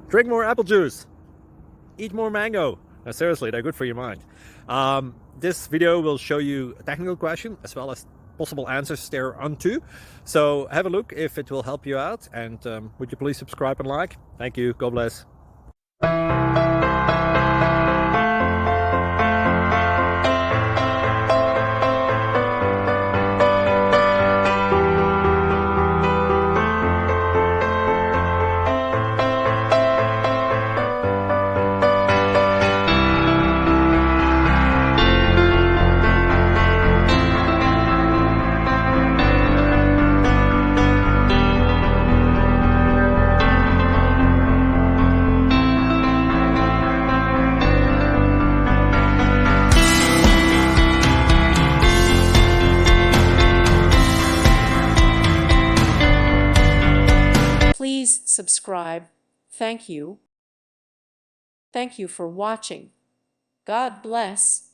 Drink more apple juice. Eat more mango. No, seriously, they're good for your mind. This video will show you a technical question as well as possible answers thereunto. So have a look if it will help you out, and would you please subscribe and like? Thank you. God bless. Please subscribe. Thank you. Thank you for watching. God bless.